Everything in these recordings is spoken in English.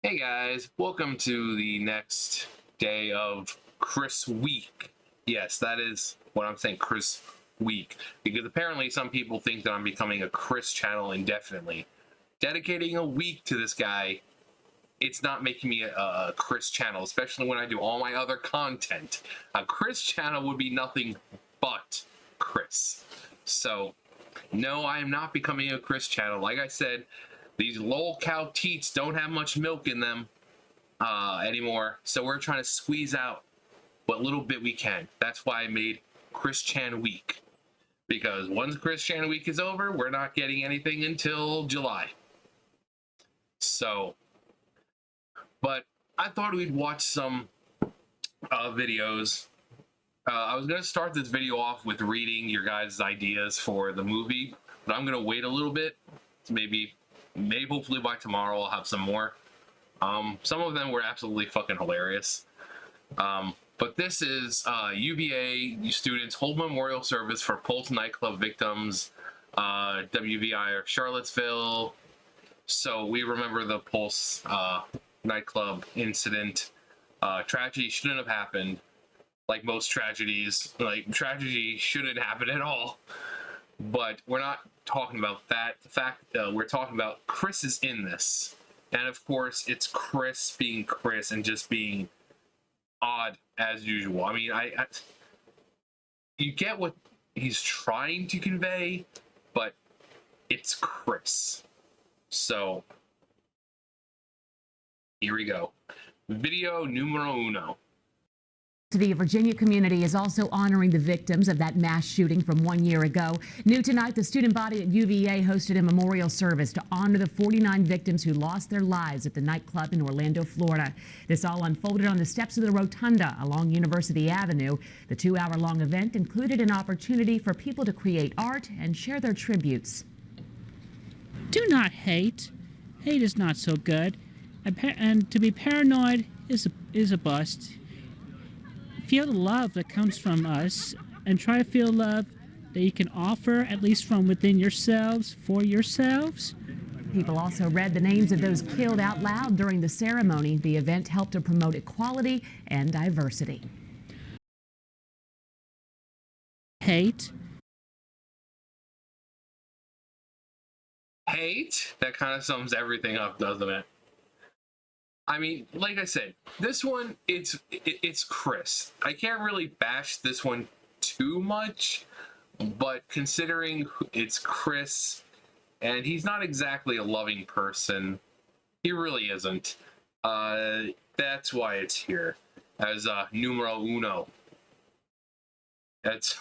Hey guys, welcome to the next day of Chris Week. Yes, that is what I'm saying, Chris Week. Because apparently some people think that I'm becoming a Chris channel indefinitely. Dedicating a week to this guy, it's not making me a Chris channel, especially when I do all my other content. A Chris channel would be nothing but Chris. So, no, I am not becoming a Chris channel. Like I said, these lol cow teats don't have much milk in them anymore, so we're trying to squeeze out what little bit we can. That's why I made Chris Chan Week, because once Chris Chan Week is over, we're not getting anything until July. So, but I thought we'd watch some videos. I was going to start this video off with reading your guys' ideas for the movie, but I'm going to wait a little bit, maybe hopefully by tomorrow I'll have some more. Some of them were absolutely fucking hilarious. But this is UVA students hold memorial service for Pulse nightclub victims, WVI or Charlottesville. So we remember the Pulse nightclub incident. Tragedy shouldn't have happened. Like most tragedies, tragedy shouldn't happen at all. But we're not talking about that. The fact we're talking about Chris is in this, and of course it's Chris being Chris and just being odd as usual. I mean, I you get what he's trying to convey, but it's Chris. So here we go. Video numero uno. The Virginia community is also honoring the victims of that mass shooting from 1 year ago. New tonight, the student body at UVA hosted a memorial service to honor the 49 victims who lost their lives at the nightclub in Orlando, Florida. This all unfolded on the steps of the rotunda along University Avenue. The 2-hour-long event included an opportunity for people to create art and share their tributes. Do not hate. Hate is not so good. And to be paranoid is a bust. Feel the love that comes from us, and try to feel love that you can offer, at least from within yourselves, for yourselves. People also read the names of those killed out loud during the ceremony. The event helped to promote equality and diversity. Hate. Hate? That kind of sums everything up, doesn't it? I mean, like I said, this one, it's Chris. I can't really bash this one too much, but considering it's Chris, and he's not exactly a loving person, he really isn't. That's why it's here as numero uno. That's,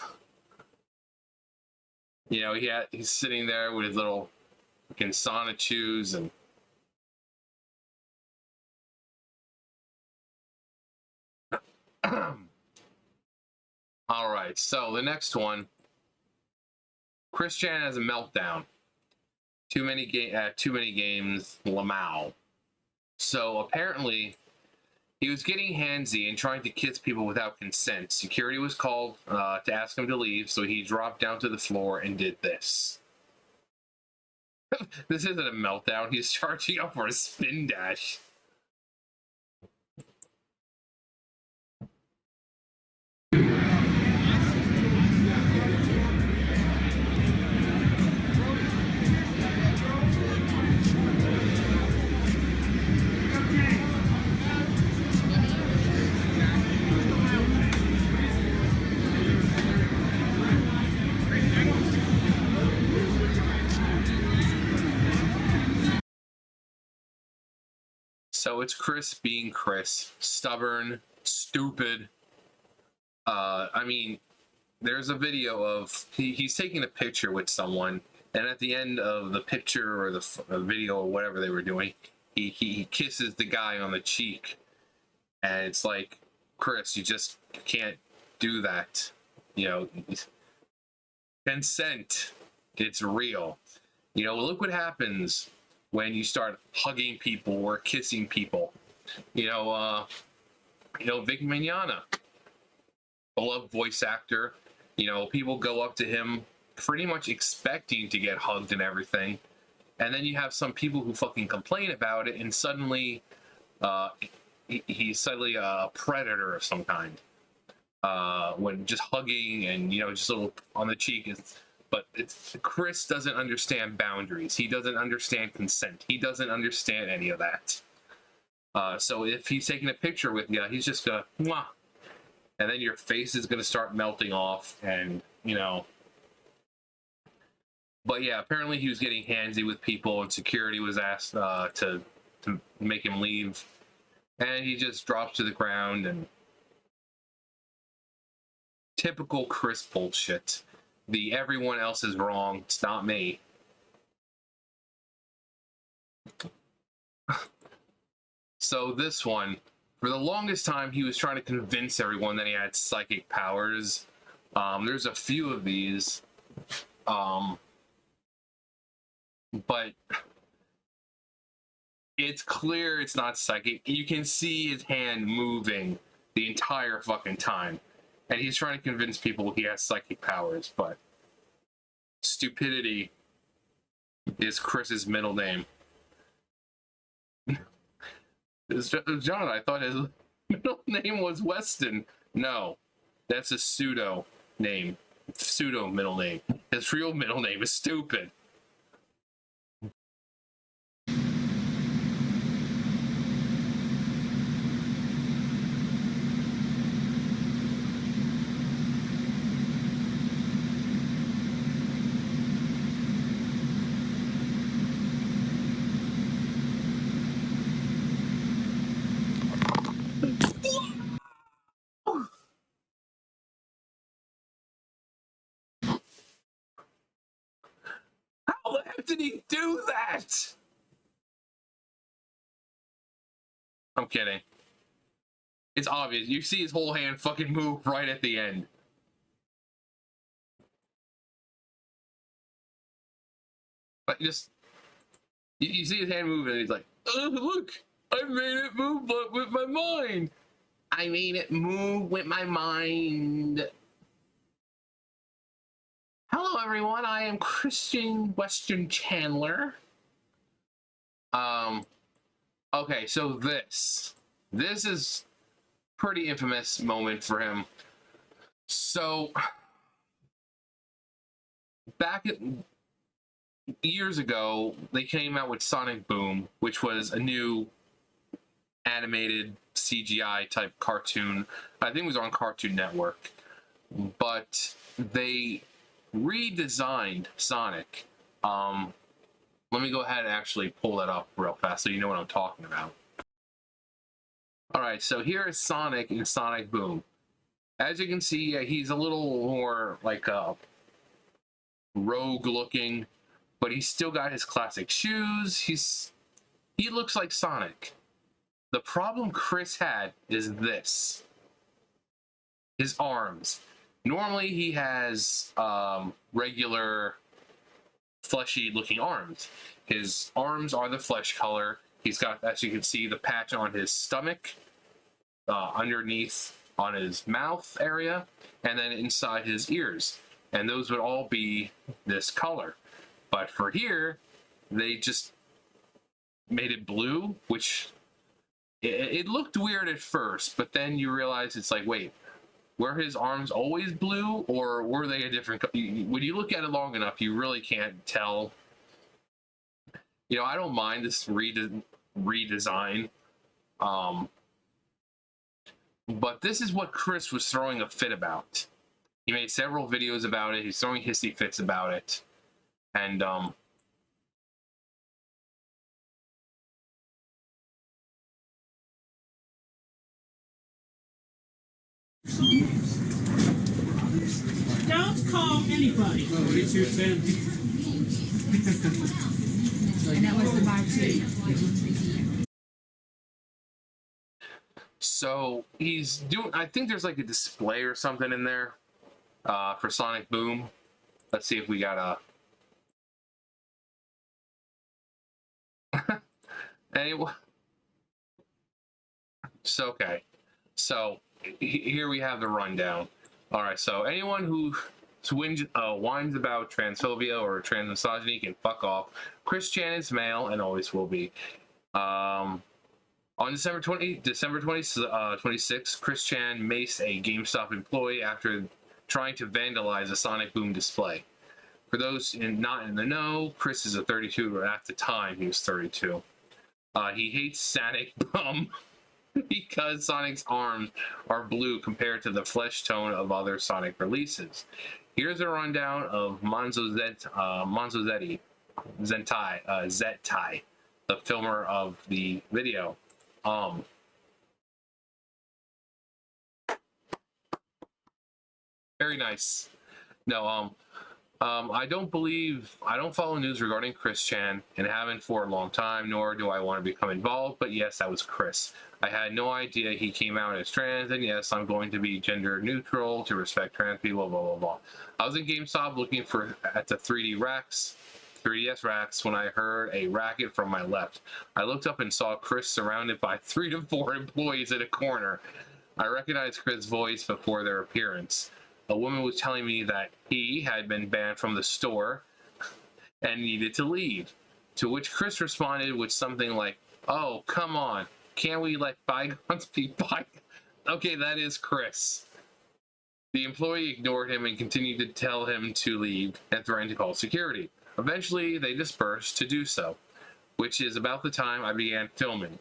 you know, he's sitting there with his little fucking sauna shoes and all right, so the next one, Chris Chan has a meltdown. Too many games, Lamau. So apparently, he was getting handsy and trying to kiss people without consent. Security was called to ask him to leave, so he dropped down to the floor and did this. This isn't a meltdown. He's charging up for a spin dash. So it's Chris being Chris. Stubborn, stupid. I mean, there's a video of he's taking a picture with someone, and at the end of the picture or the video or whatever they were doing, he kisses the guy on the cheek, and it's like, Chris, you just can't do that. You know, consent, it's real. You know, look what happens when you start hugging people or kissing people. You know, Vic Mignogna, beloved voice actor. You know, people go up to him pretty much expecting to get hugged and everything. And then you have some people who fucking complain about it, and suddenly He's suddenly a predator of some kind. When just hugging and just a little on the cheek is. But Chris doesn't understand boundaries. He doesn't understand consent. He doesn't understand any of that. So if he's taking a picture with you, he's just gonna, mwah, and then your face is gonna start melting off, and But yeah, apparently he was getting handsy with people, and security was asked to make him leave, and he just drops to the ground. And typical Chris bullshit. The everyone else is wrong. It's not me. So this one, for the longest time, he was trying to convince everyone that he had psychic powers. There's a few of these. But it's clear it's not psychic. You can see his hand moving the entire fucking time. And he's trying to convince people he has psychic powers, but stupidity is Chris's middle name. John, I thought his middle name was Weston. No, that's a pseudo name. Pseudo middle name. His real middle name is stupid. How the heck did he do that? I'm kidding. It's obvious. You see his whole hand fucking move right at the end. Like, just... You see his hand move and he's like, oh, look! I made it move but with my mind! I made it move with my mind. Hello everyone, I am Christian Western Chandler. Okay, so this is pretty infamous moment for him. So back years ago, they came out with Sonic Boom, which was a new animated CGI type cartoon. I think it was on Cartoon Network, but they redesigned Sonic. Let me go ahead and actually pull that up real fast so you know what I'm talking about. Alright, so here is Sonic in Sonic Boom. As you can see, he's a little more like rogue looking, but he's still got his classic shoes. He looks like Sonic. The problem Chris had is this. His arms. Normally he has regular fleshy looking arms. His arms are the flesh color. He's got, as you can see, the patch on his stomach, underneath on his mouth area, and then inside his ears. And those would all be this color. But for here, they just made it blue, which it looked weird at first, but then you realize it's like, wait, were his arms always blue, or were they a different color? When you look at it long enough, you really can't tell. You know, I don't mind this redesign. But this is what Chris was throwing a fit about. He made several videos about it. He's throwing hissy fits about it. And, Don't call anybody. Oh, me too, Tim. And that was the martini. so he's doing, I think there's like a display or something in there for Sonic Boom. Let's see if we got a... Anyway. So, okay. So, here we have the rundown. Alright, so anyone who whines about transphobia or transmisogyny can fuck off. Chris Chan is male and always will be. On December 26th, Chris Chan maced a GameStop employee after trying to vandalize a Sonic Boom display. For those not in the know, Chris is a 32, or at the time he was 32. He hates Sonic Boom because Sonic's arms are blue compared to the flesh tone of other Sonic releases. Here's a rundown of Zentai, the filmer of the video. Very nice. No, I don't follow news regarding Chris Chan and haven't for a long time, nor do I want to become involved, but yes, that was Chris. I had no idea he came out as trans, and yes, I'm going to be gender neutral to respect trans people, blah, blah, blah. I was in GameStop looking at the 3DS racks when I heard a racket from my left. I looked up and saw Chris surrounded by 3 to 4 employees in a corner. I recognized Chris' voice before their appearance. A woman was telling me that he had been banned from the store and needed to leave. To which Chris responded with something like, "Oh, come on. Can't we let bygones be bygones?" Okay, that is Chris. The employee ignored him and continued to tell him to leave and threatened to call security. Eventually, they dispersed to do so, which is about the time I began filming.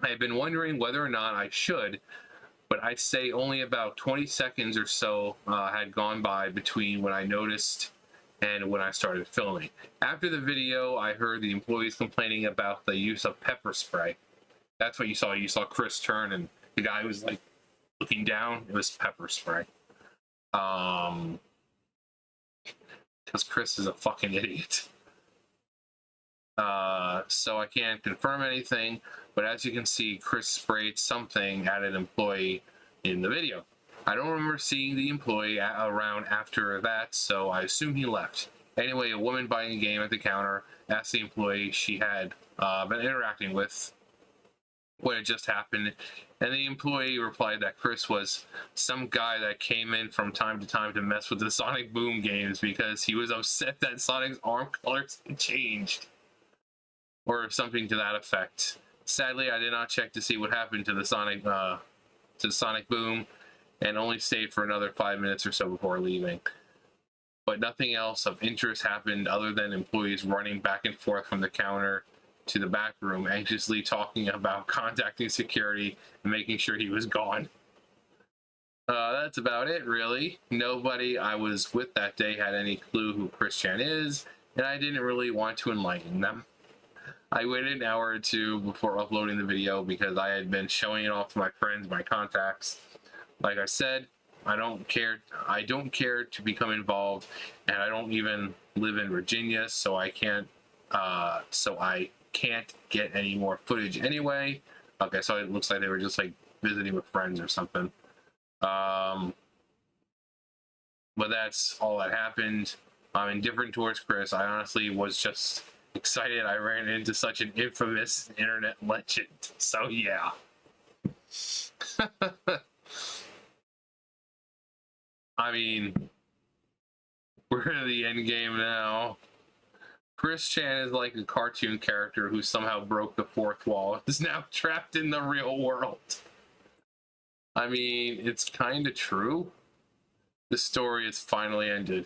I had been wondering whether or not I should, but I'd say only about 20 seconds or so had gone by between when I noticed and when I started filming. After the video, I heard the employees complaining about the use of pepper spray. That's what you saw. You saw Chris turn and the guy was like looking down. It was pepper spray. Because Chris is a fucking idiot. So I can't confirm anything, but as you can see, Chris sprayed something at an employee in the video. I don't remember seeing the employee around after that, so I assume he left. Anyway, a woman buying a game at the counter asked the employee she had been interacting with what had just happened, and the employee replied that Chris was some guy that came in from time to time to mess with the Sonic Boom games because he was upset that Sonic's arm colors had changed, or something to that effect. Sadly, I did not check to see what happened to the Sonic Boom, and only stayed for another 5 minutes or so before leaving. But nothing else of interest happened other than employees running back and forth from the counter to the back room, anxiously talking about contacting security and making sure he was gone. That's about it, really. Nobody I was with that day had any clue who Chris Chan is, and I didn't really want to enlighten them. I waited an hour or two before uploading the video because I had been showing it off to my friends, my contacts. Like I said, I don't care to become involved, and I don't even live in Virginia, so I can't get any more footage anyway. Okay, so it looks like they were just like visiting with friends or something. But that's all that happened. I'm indifferent towards Chris. I honestly was just excited I ran into such an infamous internet legend. So yeah. I mean, we're in the end game now. Chris Chan is like a cartoon character who somehow broke the fourth wall and is now trapped in the real world. I mean, it's kind of true. The story is finally ended.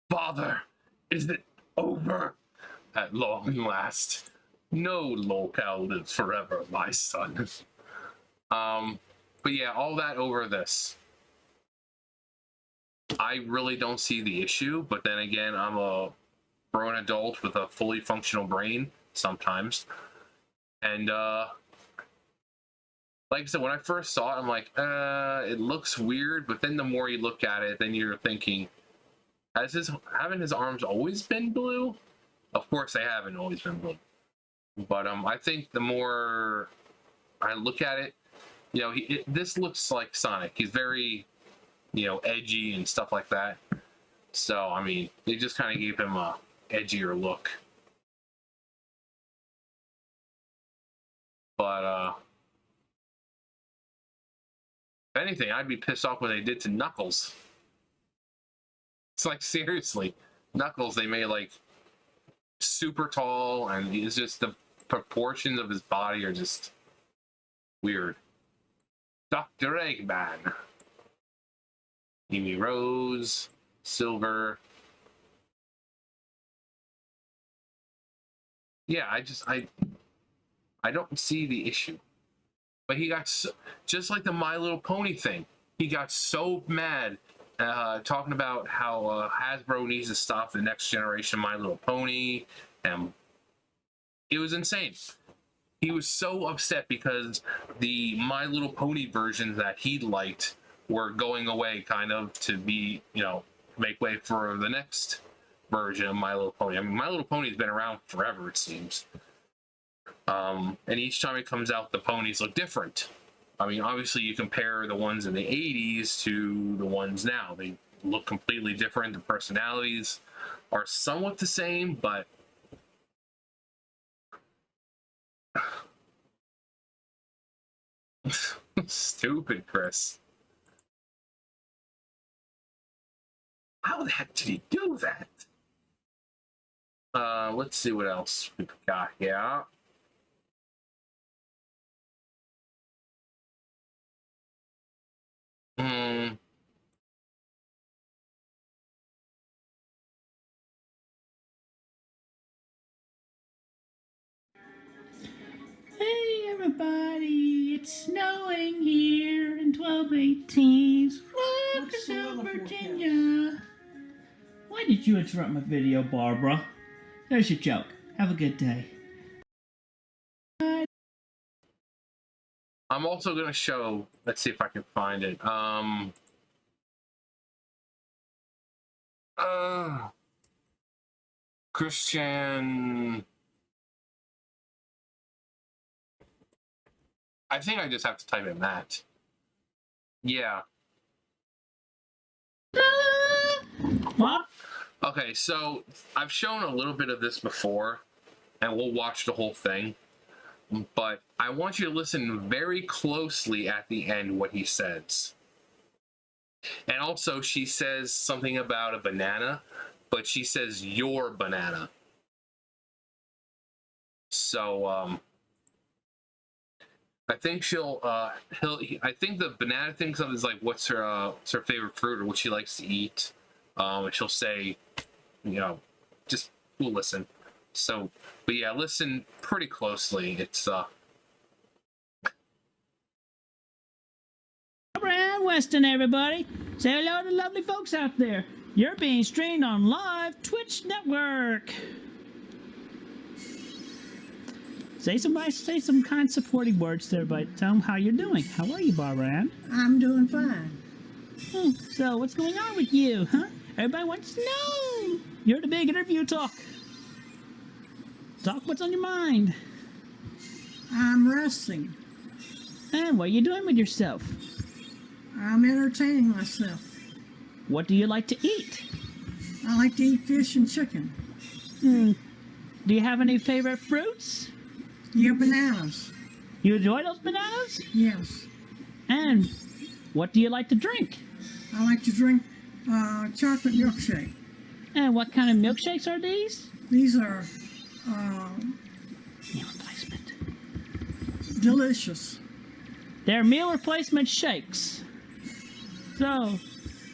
Father, is it over? At long last. No locale lives forever, my son. But yeah, all that over this. I really don't see the issue, but then again, I'm a grown adult with a fully functional brain sometimes. And like I said, when I first saw it, I'm like, it looks weird, but then the more you look at it, then you're thinking, haven't his arms always been blue? Of course they haven't always been blue. But I think the more I look at it, you know, this looks like Sonic. He's very, you know, edgy and stuff like that. So, I mean, they just kind of gave him a edgier look. But, if anything, I'd be pissed off when they did to Knuckles. It's like, seriously. Knuckles, they made, like, super tall, and he's just the proportions of his body are just weird. Dr. Eggman. Amy Rose, Silver. Yeah, I don't see the issue. But he got so, just like the My Little Pony thing. He got so mad talking about how Hasbro needs to stop the next generation My Little Pony, and it was insane. He was so upset because the My Little Pony versions that he liked were going away, kind of, to be, you know, make way for the next version of My Little Pony. I mean, My Little Pony's been around forever, it seems. And each time it comes out, the ponies look different. I mean, obviously, you compare the ones in the 80s to the ones now. They look completely different. The personalities are somewhat the same, but stupid, Chris. How the heck did he do that? Let's see what else we've got here. Hey everybody, it's snowing here in 1218. Welcome to Virginia. Why did you interrupt my video, Barbara? There's your joke. Have a good day. I'm also going to show, let's see if I can find it. Christian. I think I just have to type in that. Yeah. What? Okay, so I've shown a little bit of this before, and we'll watch the whole thing. But I want you to listen very closely at the end what he says. And also, she says something about a banana, but she says your banana. So, I think I think the banana thing is like, what's her favorite fruit or what she likes to eat. And she'll say, you know, just we'll listen. So, but yeah, listen pretty closely. It's Brad Weston, everybody. Say hello to the lovely folks out there. You're being streamed on live Twitch network. Say some kind supporting words to everybody. Tell them how you're doing. How are you, Barbara Ann? I'm doing fine. So what's going on with you, huh? Everybody wants to know. You're the big interview talk. Talk what's on your mind. I'm resting. And what are you doing with yourself? I'm entertaining myself. What do you like to eat? I like to eat fish and chicken. Do you have any favorite fruits? Yeah, bananas. You enjoy those bananas? Yes. And what do you like to drink? I like to drink chocolate milkshake. And what kind of milkshakes are these? These are Meal replacement. delicious. They're meal replacement shakes. So,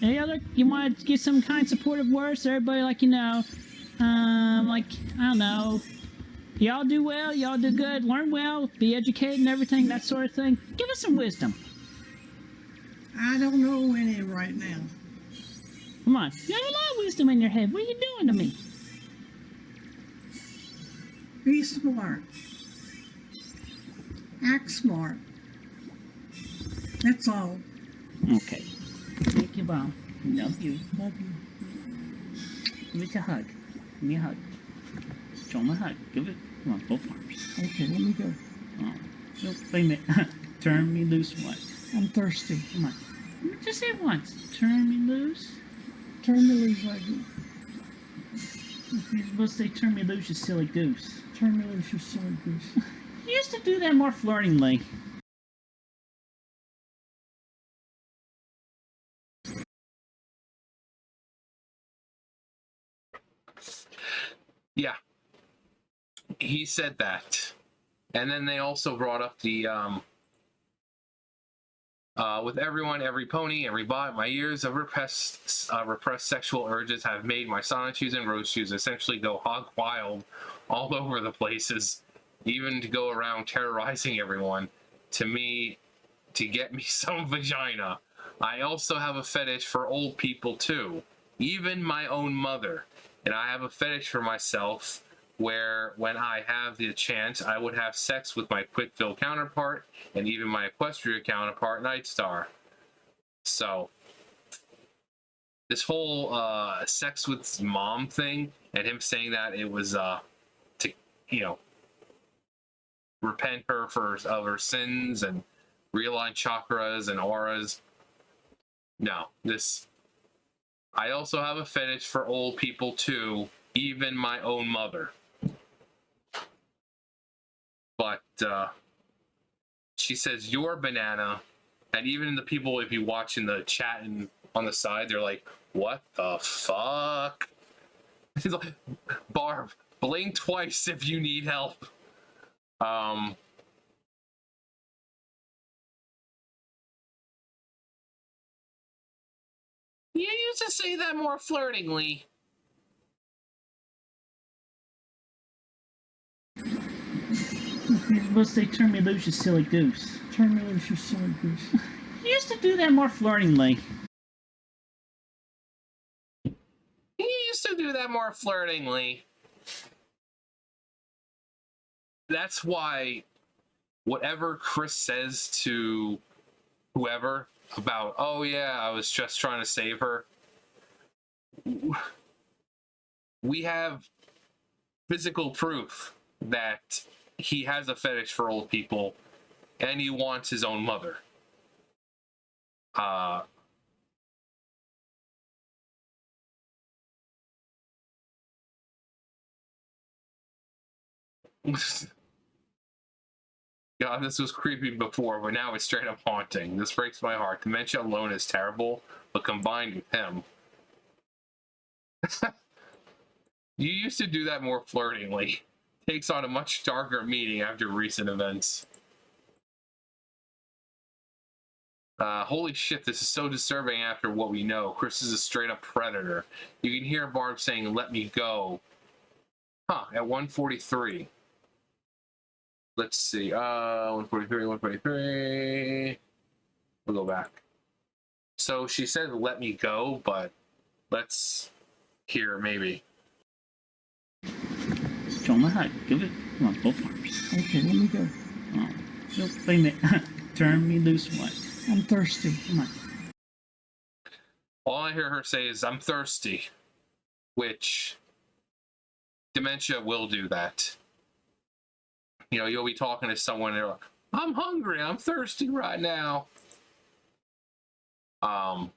any other, you want to give some kind supportive words to everybody, like, you know, like, I don't know, y'all do well, y'all do good, learn well, be educated and everything, that sort of thing. Give us some wisdom. I don't know any right now. Come on, you have a lot of wisdom in your head. What are you doing to me? Be smart. Act smart. That's all. Okay. Thank you, Mom. Love you. Love you. Give it a hug. Give me a hug. Show him a hug. Give it. Come on, both arms. Okay, let me go. Oh. Nope, wait a minute. Turn me loose once. I'm thirsty. Come on. Just say it once. Turn me loose. Turn me loose, like you. You're supposed to say turn me loose, you silly goose. Turn me loose, you silly goose. You used to do that more flirtingly. yeah. He said that. And then they also brought up the with everyone, every pony, every bot, my years of repressed sexual urges have made my Sonic shoes and Rose shoes essentially go hog wild all over the places, even to go around terrorizing everyone. To get me some vagina. I also have a fetish for old people too, even my own mother. And I have a fetish for myself where when I have the chance, I would have sex with my Quickville counterpart and even my Equestria counterpart, Nightstar. So, this whole sex with mom thing and him saying that it was to, you know, repent her of her sins and realign chakras and auras. No, this. I also have a fetish for old people too, even my own mother. But she says, "You're banana," and even the people, if you watch in the chat and on the side, they're like, "What the fuck?" He's like, "Barb, blink twice if you need help." You used to say that more flirtingly. You're supposed to say, "Turn me loose, you silly goose." Turn me loose, you silly goose. You used to do that more flirtingly. You used to do that more flirtingly. That's why whatever Chris says to whoever about, "Oh yeah, I was just trying to save her," we have physical proof that he has a fetish for old people and he wants his own mother. God, this was creepy before, but now it's straight up haunting. This breaks my heart. Dementia alone is terrible, but combined with him. You used to do that more flirtingly. Takes on a much darker meaning after recent events. Holy shit, this is so disturbing after what we know. Chris is a straight up predator. You can hear Barb saying, "Let me go." Huh, at 143. Let's see. 143, 143. We'll go back. So she said, "Let me go," but let's hear maybe. Show him a hug. Give it. Come on, both arms. Okay, let me go. Oh, nope, wait a minute. Turn me loose, what? I'm thirsty. Come on. All I hear her say is, "I'm thirsty," which dementia will do that. You know, you'll be talking to someone and they're like, "I'm hungry, I'm thirsty right now." Turn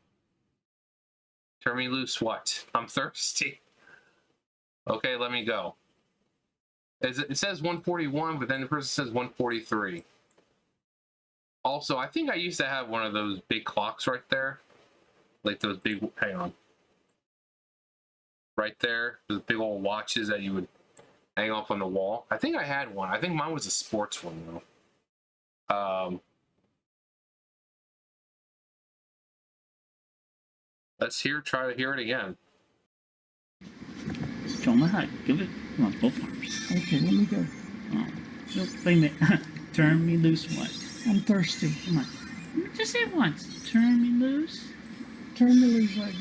me loose, what? I'm thirsty. Okay, let me go. It says 141, but then the person says 143. Also, I think I used to have one of those big clocks right there. Like those big, hang on. Right there, those big old watches that you would hang up on the wall. I think I had one. I think mine was a sports one, though. Try to hear it again. Show him a hug. Give it. Come on, both arms. Okay, let me go. Oh, nope, wait a minute. Turn me loose, what? I'm thirsty. Come on. Just say it once. Turn me loose. Turn me loose, like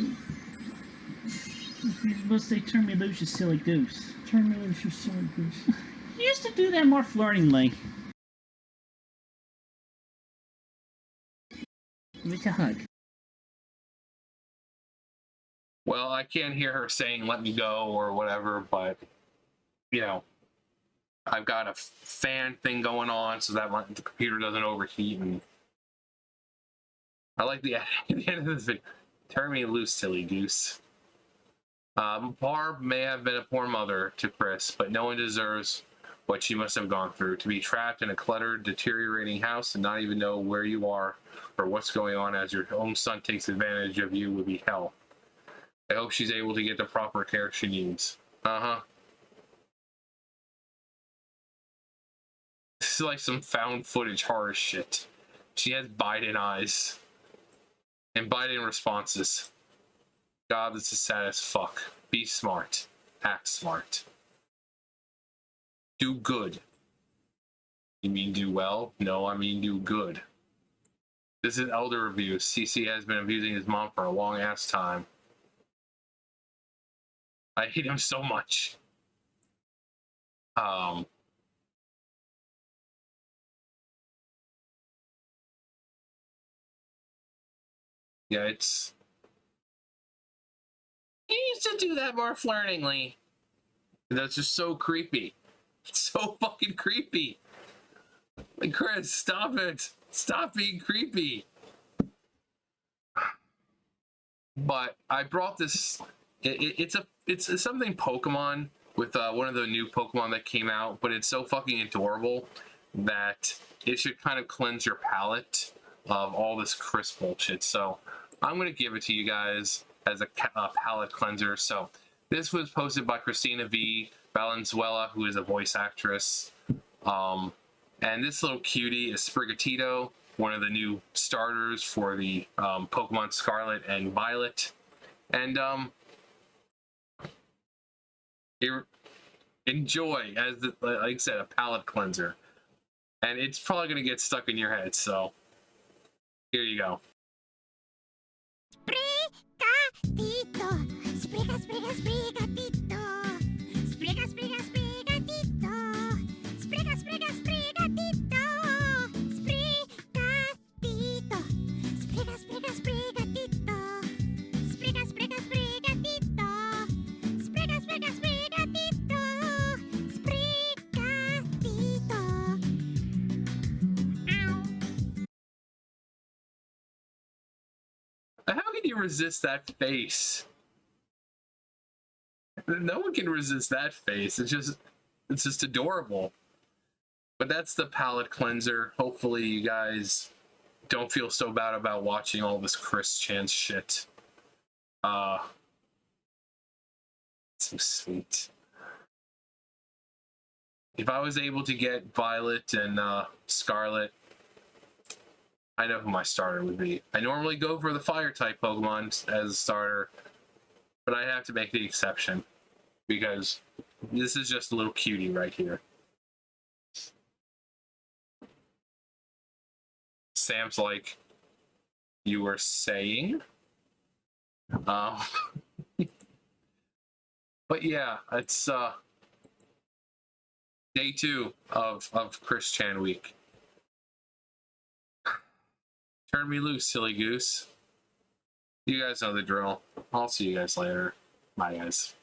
You're supposed to say, "Turn me loose, you silly goose." turn me loose, you silly goose. You used to do that more flirtingly. Give it a hug. Well, I can't hear her saying "let me go" or whatever, but you know, I've got a fan thing going on so that the computer doesn't overheat. And I like the at the end of this video, "Turn me loose, silly goose." Barb may have been a poor mother to Chris, but no one deserves what she must have gone through. To be trapped in a cluttered, deteriorating house and not even know where you are or what's going on as your own son takes advantage of you would be hell. I hope she's able to get the proper care she needs. This is like some found footage horror shit. She has Biden eyes. And Biden responses. God, this is sad as fuck. Be smart. Act smart. Do good. You mean do well? No, I mean do good. This is elder abuse. CC has been abusing his mom for a long ass time. I hate him so much. Yeah, it's... You used to do that more flirtingly. That's just so creepy. It's so fucking creepy. Like, Chris, stop it. Stop being creepy. But I brought this... It's something Pokemon with one of the new Pokemon that came out, but it's so fucking adorable that it should kind of cleanse your palate of all this Chris bullshit. So I'm going to give it to you guys as a palate cleanser. So this was posted by Christina V. Valenzuela, who is a voice actress. And this little cutie is Sprigatito, one of the new starters for the Pokemon Scarlet and Violet. And enjoy, as like I said, a palate cleanser. And it's probably going to get stuck in your head, so here you go. Sprigatito, sprigatito, spriga, spriga, sprigatito, spriga, spriga, sprigatito, sprigatito, spriga, spriga, sprigatito, spriga, spriga, sprigatito, spriga, spriga, sprigatito, sprigatito. How can you resist that face? No one can resist that face. It's just adorable. But that's the palate cleanser. Hopefully you guys don't feel so bad about watching all this Chris Chance shit. So sweet. If I was able to get Violet and Scarlet, I know who my starter would be. I normally go for the fire type Pokemon as a starter, but I have to make the exception because this is just a little cutie right here. Sam's like, you were saying? But yeah, it's day 2 of Chris Chan week. Turn me loose, silly goose. You guys know the drill. I'll see you guys later. Bye, guys.